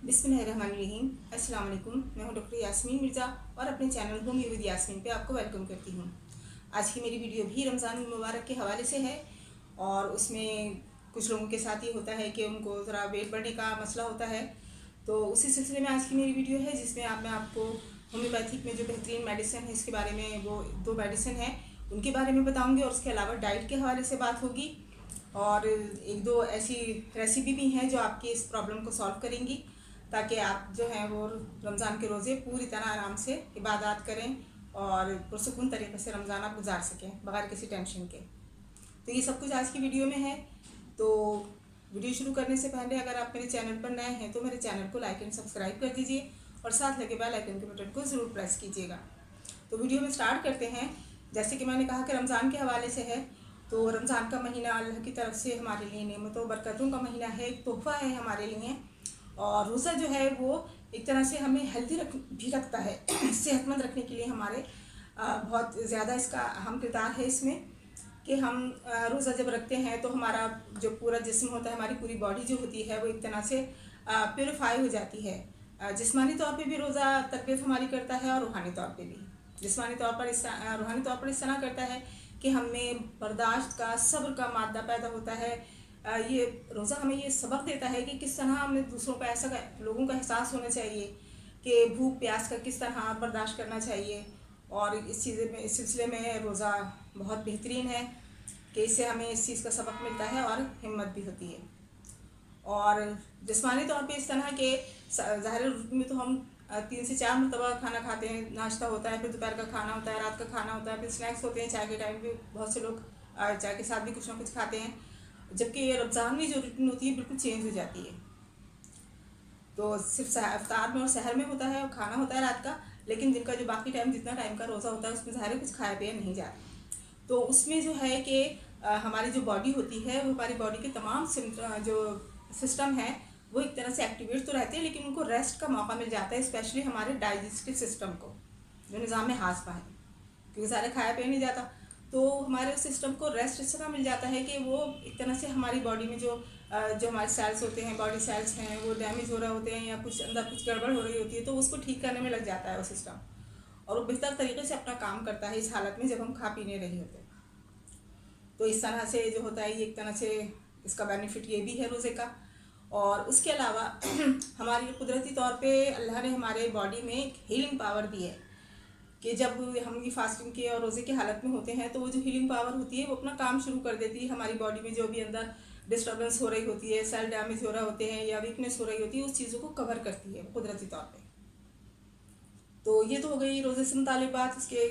बिस्मिल्लाहिर्रहमानिर्रहीम। अस्सलाम वालेकुम। मैं हूं डॉक्टर यास्मीन मिर्ज़ा और अपने चैनल होमी विद यास्मीन पे आपको वेलकम करती हूं। आज की मेरी वीडियो भी रमज़ान मुबारक के हवाले से है और उसमें कुछ लोगों के साथ ये होता है कि उनको ज़रा वेट बढ़ने का मसला होता है। तो उसी सिलसिले में आज की मेरी वीडियो है जिसमें मैं आपको होम्योपैथिक में जो बेहतरीन मेडिसिन है इसके बारे में, वो 2 मेडिसिन है उनके बारे में बताऊँगी और उसके अलावा डाइट के हवाले से बात होगी और 1-2 ऐसी रेसिपी भी हैं जो आपकी इस प्रॉब्लम को सॉल्व करेंगी, ताकि आप जो हैं वो रमज़ान के रोज़े पूरी तरह आराम से इबादत करें और पुरसुकून तरीके से रमज़ान आप गुजार सकें बगैर किसी टेंशन के। तो ये सब कुछ आज की वीडियो में है। तो वीडियो शुरू करने से पहले अगर आप मेरे चैनल पर नए हैं तो मेरे चैनल को लाइक एंड सब्सक्राइब कर दीजिए और साथ लगे बेल आइकन के बटन को ज़रूर प्रेस कीजिएगा। तो वीडियो में स्टार्ट करते हैं। जैसे कि मैंने कहा कि रमज़ान के हवाले से है, तो रमज़ान का महीना अल्लाह की तरफ से हमारे लिए नेमतों बरकतों का महीना है, एक तोहफ़ा है हमारे लिए। और रोज़ा जो है वो एक तरह से हमें हेल्दी भी रखता है सेहतमंद रखने के लिए हमारे बहुत ज़्यादा इसका अहम किरदार है इसमें कि हम रोज़ा जब रखते हैं तो हमारा जो पूरा जिस्म होता है, हमारी पूरी बॉडी जो होती है वो एक तरह से प्योरीफाई हो जाती है। जिस्मानी तौर पे भी रोज़ा तरबियत हमारी करता है और रूहानी तौर पे भी। जिस्मानी तौर पर रूहानी तौर पर इस तरह करता है कि हमें बर्दाश्त का, सब्र का मादा पैदा होता है। ये रोज़ा हमें ये सबक देता है कि किस तरह हमें दूसरों का लोगों का एहसास होना चाहिए कि भूख प्यास का किस तरह बर्दाश्त करना चाहिए। और इस सिलसिले में रोज़ा बहुत बेहतरीन है कि इससे हमें इस चीज़ का सबक मिलता है और हिम्मत भी होती है। और जिस्मानी तौर पे इस तरह के ज़ाहिर रूटीन में तो हम 3 से 4 मरतबा खाना खाते हैं। नाश्ता होता है, फिर दोपहर का खाना होता है, रात का खाना होता है, फिर स्नैक्स होते हैं। चाय के टाइम भी बहुत से लोग चाय के साथ भी कुछ ना कुछ खाते हैं, जबकि रमज़ान में जो रूटीन होती है बिल्कुल चेंज हो जाती है। तो सिर्फ इफ्तार में और सहर में होता है और खाना होता है रात का, लेकिन दिन का जो बाकी टाइम, जितना टाइम का रोज़ा होता है उसमें ज़ाहिर कुछ खाया पिया नहीं जाता। तो उसमें जो है कि हमारी जो बॉडी होती है वो हमारी बॉडी के तमाम जो सिस्टम है वो एक तरह से एक्टिवेट तो रहते हैं, लेकिन उनको रेस्ट का मौका मिल जाता है, स्पेशली हमारे डाइजेस्टिव सिस्टम को, जो निज़ाम में हाज़मा है, क्योंकि सारे खाया पिया नहीं जाता। तो हमारे सिस्टम को रेस्ट इस तरह मिल जाता है कि वो एक तरह से हमारी बॉडी में जो हमारे सेल्स होते हैं, बॉडी सेल्स हैं, वो डैमेज हो रहे होते हैं या कुछ अंदर कुछ गड़बड़ हो रही होती है, तो उसको ठीक करने में लग जाता है वो सिस्टम, और वो बेहतर तरीके से अपना काम करता है इस हालत में जब हम खा पीने रहे होते हैं। तो इस तरह से जो होता है ये एक तरह से इसका बेनिफिट ये भी है रोज़े का। और उसके अलावा हमारी कुदरती तौर पे अल्लाह ने हमारे बॉडी में एक हीलिंग पावर दी है कि जब हम ये फास्टिंग के और रोज़े की हालत में होते हैं तो वो जो हीलिंग पावर होती है वो अपना काम शुरू कर देती है। हमारी बॉडी में जो भी अंदर डिस्टर्बेंस हो रही होती है, सेल डैमेज हो रहे होते हैं या वीकनेस हो रही होती है, उस चीज़ों को कवर करती है कुदरती तौर पे। तो ये तो हो गई रोज़े से मुतालिक बात, इसके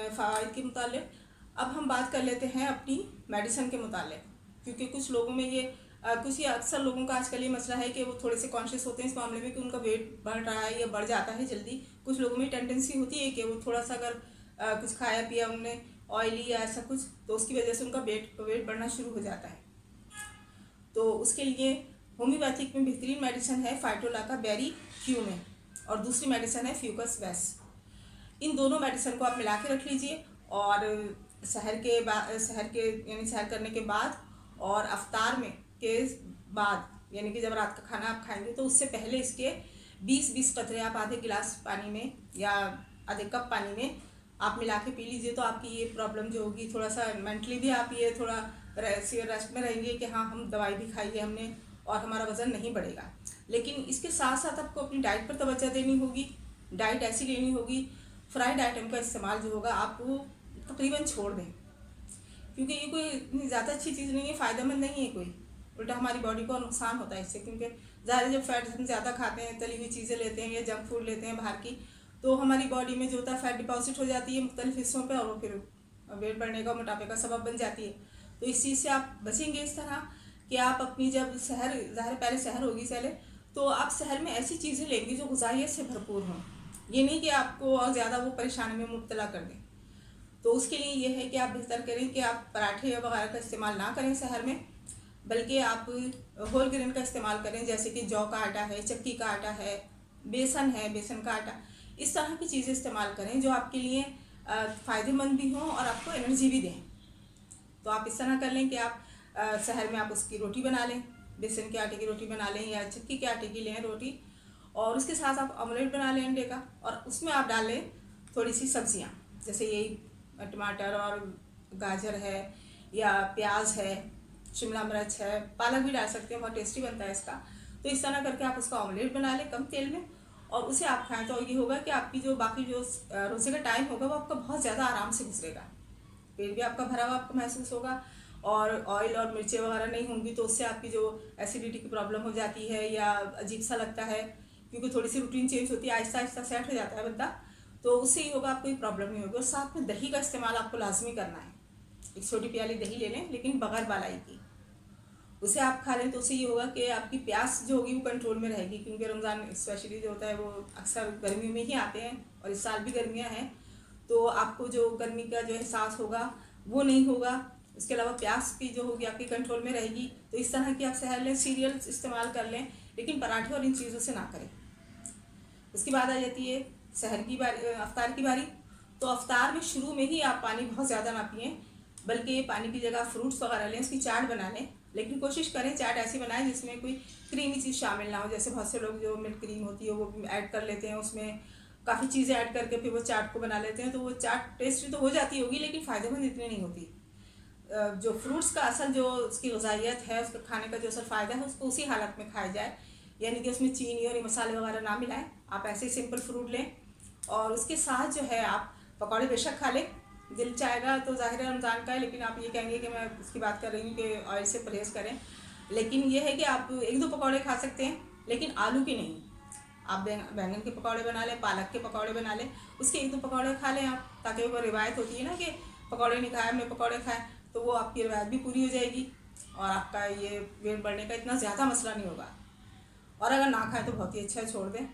फ़वाइद के मुतालिक। अब हम बात कर लेते हैं अपनी मेडिसिन के मुतालिक, क्योंकि कुछ लोगों में ये कुछ ही अक्सर लोगों का आजकल ये मसला है कि वो थोड़े से कॉन्शियस होते हैं इस मामले में कि उनका वेट बढ़ रहा है या बढ़ जाता है जल्दी। कुछ लोगों में टेंडेंसी होती है कि वो थोड़ा सा अगर कुछ खाया पिया उनने ऑयली या ऐसा कुछ, तो उसकी वजह से उनका वेट बढ़ना शुरू हो जाता है। तो उसके लिए होम्योपैथिक में बेहतरीन मेडिसिन है फाइटोला का बेरी क्यूमिन, और दूसरी मेडिसिन है फ्यूकस वेस। इन दोनों मेडिसिन को आप मिला के रख लीजिए और सहर के यानी सहर करने के बाद और अफ्तार में के बाद, यानी कि जब रात का खाना आप खाएंगे तो उससे पहले इसके 20-20 कतरे आप आधे गिलास पानी में या आधे कप पानी में आप मिला के पी लीजिए। तो आपकी ये प्रॉब्लम जो होगी, थोड़ा सा मेंटली भी आप ये थोड़ा रेस्ट में रहेंगे कि हाँ हम दवाई भी खाई है हमने और हमारा वज़न नहीं बढ़ेगा। लेकिन इसके साथ साथ आपको अपनी डाइट पर तवज्जो देनी होगी। डाइट ऐसी लेनी होगी, फ्राइड आइटम का इस्तेमाल जो होगा आप वो तकरीबन छोड़ दें, क्योंकि ये कोई इतनी ज़्यादा अच्छी चीज़ नहीं है, फ़ायदेमंद नहीं है कोई, उल्टा हमारी बॉडी को नुकसान होता है इससे। क्योंकि ज़्यादा जब फैट हम ज़्यादा खाते हैं, तली हुई चीज़ें लेते हैं या जंक फूड लेते हैं बाहर की, तो हमारी बॉडी में जो होता है फैट डिपॉजिट हो जाती है मुख्तलिफ हिस्सों पर और वो फिर वेट बढ़ने का, मोटापे का सबब बन जाती है। तो इस चीज़ से आप बचेंगे इस तरह कि आप अपनी जब ज़ाहिर पहले सहर होगी तो आप सहर में ऐसी चीज़ें लेंगे जो ग़िज़ाइयत से भरपूर हों, ये नहीं कि आपको और ज़्यादा वो परेशानी में मुब्तला कर दें। तो उसके लिए ये है कि आप बेहतर करें कि आप पराठे वगैरह का इस्तेमाल ना करें सहर में, बल्कि आप होल ग्रेन का इस्तेमाल करें, जैसे कि जौ का आटा है, चक्की का आटा है, बेसन का आटा, इस तरह की चीज़ें इस्तेमाल करें जो आपके लिए फ़ायदेमंद भी हों और आपको एनर्जी भी दें। तो आप इस तरह कर लें कि आप सहर में आप उसकी रोटी बना लें, बेसन के आटे की रोटी बना लें या चक्की के आटे की लें रोटी, और उसके साथ आप ऑमलेट बना लें अंडे का, और उसमें आप डाल लें थोड़ी सी सब्जियां, जैसे यही टमाटर और गाजर है, या प्याज है, शिमला मिर्च है, पालक भी डाल सकते हैं, बहुत टेस्टी बनता है इसका। तो इस तरह करके आप उसका ऑमलेट बना लें कम तेल में, और उसे आप खाएं तो ये होगा कि आपकी जो बाकी जो रोज़े का टाइम होगा वो आपका बहुत ज़्यादा आराम से गुजरेगा, पेट भी आपका भरा हुआ आपको महसूस होगा, और ऑयल और मिर्चें वगैरह नहीं होंगी तो उससे आपकी जो एसिडिटी की प्रॉब्लम हो जाती है या अजीब सा लगता है, क्योंकि थोड़ी सी रूटीन चेंज होती है, आहिस्ता आहिस्ता सेट हो जाता है बंदा, तो उससे ही होगा, आपको कोई प्रॉब्लम नहीं होगी। और साथ में दही का इस्तेमाल आपको लाजमी करना है, एक छोटी प्याली दही ले लें लेकिन बगैर मलाई की, उसे आप खा लें तो उससे ये होगा कि आपकी प्यास जो होगी वो कंट्रोल में रहेगी, क्योंकि रमज़ान स्पेशली जो होता है वो अक्सर गर्मियों में ही आते हैं, और इस साल भी गर्मियाँ हैं, तो आपको जो गर्मी का जो एहसास होगा वो नहीं होगा। उसके अलावा प्यास की जो होगी आपकी कंट्रोल में रहेगी। तो इस तरह की आप सहर लें, सीरियल्स इस्तेमाल कर लें, लेकिन पराठे और इन चीज़ों से ना करें। उसके बाद आ जाती है सहर की बारी, अफ्तार की बारी। तो अफ्तार में शुरू में ही आप पानी बहुत ज़्यादा ना पिएं, बल्कि पानी की जगह फ्रूट्स वगैरह लें, उसकी चाट बना लें, लेकिन कोशिश करें चाट ऐसी बनाएं जिसमें कोई क्रीमी चीज़ शामिल ना हो। जैसे बहुत से लोग जो मिल्क क्रीम होती है वो ऐड कर लेते हैं, उसमें काफ़ी चीज़ें ऐड करके फिर वो चाट को बना लेते हैं, तो वो चाट टेस्टी तो हो जाती होगी लेकिन फ़ायदेमंद इतनी नहीं होती। जो फ्रूट्स का असल जो उसकी ग़िज़ाइयत है, उसका खाने का जो असल फ़ायदा है, उसको उसी हालत में खाया जाए, यानी कि उसमें चीनी और मसाले वगैरह ना मिलाएं। आप ऐसे ही सिंपल फ्रूट लें, और उसके साथ जो है आप पकौड़े बेशक खा लें, दिल चाहेगा तो ज़ाहिर है रमज़ान का है, लेकिन आप ये कहेंगे कि मैं उसकी बात कर रही हूँ कि ऑयल से परहेज़ करें, लेकिन ये है कि आप एक दो पकौड़े खा सकते हैं, लेकिन आलू के नहीं। आप बैंगन के पकौड़े बना लें, पालक के पकौड़े बना लें, उसके एक दो पकौड़े खा लें आप, ताकि वो रिवायत होती है ना कि पकौड़े नहीं खाए हमने, पकौड़े खाए, तो वो आपकी रिवायत भी पूरी हो जाएगी, और आपका ये वेट बढ़ने का इतना ज़्यादा मसला नहीं होगा। और अगर ना खाएं तो बहुत ही अच्छा है, छोड़ दें,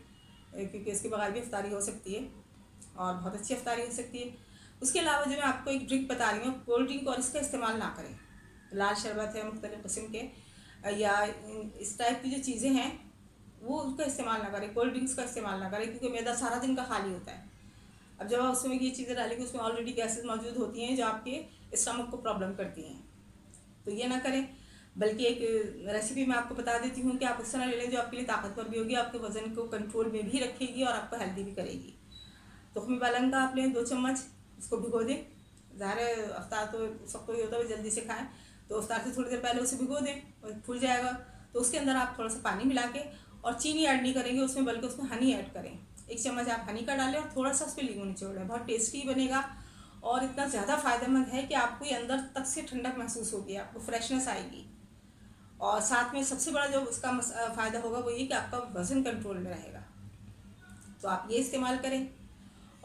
क्योंकि इसके बगैर भी इफ्तारी हो सकती है, और बहुत अच्छी इफ्तारी हो सकती है। उसके अलावा जो मैं आपको एक ड्रिंक बता रही हूँ, कोल्ड ड्रिंक और इसका इस्तेमाल ना करें। लाल शरबत है मुख्तलिफ़ किस्म के, या इस टाइप की जो चीज़ें हैं वो उसका इस्तेमाल ना करें, कोल्ड ड्रिंक्स का इस्तेमाल ना करें, क्योंकि मैदा सारा दिन का खाली होता है। अब जब आप उसमें ये चीज़ें डालेंगे उसमें ऑलरेडी गैसेस मौजूद होती हैं जो आपके स्टमक को प्रॉब्लम करती हैं, तो ये ना करें। बल्कि एक रेसिपी मैं आपको बता देती हूँ कि आप उस तरह ले लें जो आपके लिए ताकतवर भी होगी, आपके वज़न को कंट्रोल में भी रखेगी और आपको हेल्दी भी करेगी। तुख्मी पालंग का आप लें 2 चम्मच, उसको भिगो दें। ज़ाहिर है अफ्तार तो सबको ये होता है जल्दी से खाएं, तो अफ्तार से थोड़ी देर पहले उसे भिगो दें और फूल जाएगा, तो उसके अंदर आप थोड़ा सा पानी मिला के, और चीनी ऐड नहीं करेंगे उसमें, बल्कि उसमें हनी ऐड करें। 1 चम्मच आप हनी का डालें और थोड़ा सा उस पर नींबू निचोड़ लें, बहुत टेस्टी बनेगा, और इतना ज़्यादा फ़ायदेमंद है कि आपको ये अंदर तक से ठंडक महसूस होगी, आपको फ्रेशनेस आएगी, और साथ में सबसे बड़ा जो उसका फ़ायदा होगा वो ये कि आपका वज़न कंट्रोल में रहेगा। तो आप ये इस्तेमाल करें।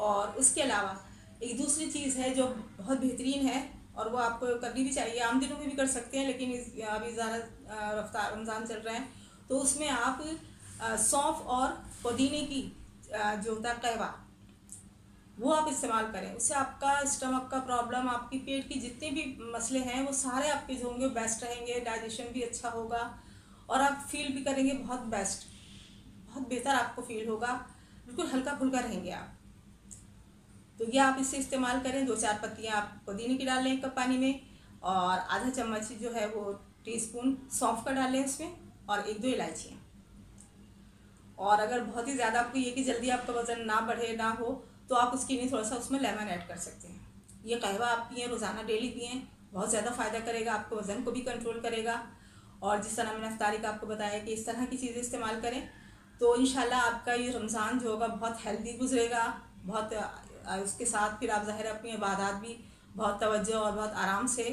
और उसके अलावा एक दूसरी चीज़ है जो बहुत बेहतरीन है, और वो आपको करनी भी चाहिए, आम दिनों में भी कर सकते हैं, लेकिन अभी ज़्यादा रफ्तार रमज़ान चल रहे हैं, तो उसमें आप सौंफ और पुदीने की जो होता है कहवा, वो आप इस्तेमाल करें। उससे आपका स्टमक का प्रॉब्लम, आपकी पेट की जितने भी मसले हैं वो सारे आपके जो होंगे बेस्ट रहेंगे, डाइजेशन भी अच्छा होगा, और आप फील भी करेंगे बहुत बेस्ट, बहुत बेहतर आपको फील होगा, बिल्कुल हल्का फुल्का रहेंगे आप। तो ये आप इससे इस्तेमाल करें। 2-4 पत्तियाँ आप पुदीने की डाल लें 1 कप पानी में, और आधा चम्मच जो है वो टीस्पून सौंफ का डाल लें इसमें, और 1-2 इलायचियाँ। और अगर बहुत ही ज़्यादा आपको ये कि जल्दी आपका वज़न ना बढ़े ना हो, तो आप उसके लिए थोड़ा सा उसमें लेमन ऐड कर सकते हैं। ये कहवा आप पिएँ, रोज़ाना डेली पिएँ, बहुत ज़्यादा फ़ायदा करेगा, आपको वज़न को भी कंट्रोल करेगा। और जिस तरह मैंने इफ्तारी का आपको बताया कि इस तरह की चीज़ें इस्तेमाल करें, तो इंशाल्लाह आपका ये रमज़ान जो होगा बहुत हेल्दी गुजरेगा, बहुत उसके साथ फिर आप ज़ाहिर अपनी इबादत भी बहुत तवज्जो और बहुत आराम से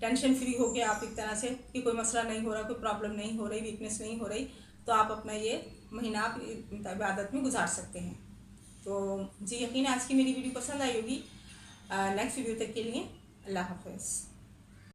टेंशन फ्री हो के आप एक तरह से कि कोई मसला नहीं हो रहा, कोई प्रॉब्लम नहीं हो रही, वीकनेस नहीं हो रही, तो आप अपना ये महीना आप इबादत में गुजार सकते हैं। तो जी यकीन आज की मेरी वीडियो पसंद आई होगी। नेक्स्ट वीडियो तक के लिए अल्लाह हाफ़िज़।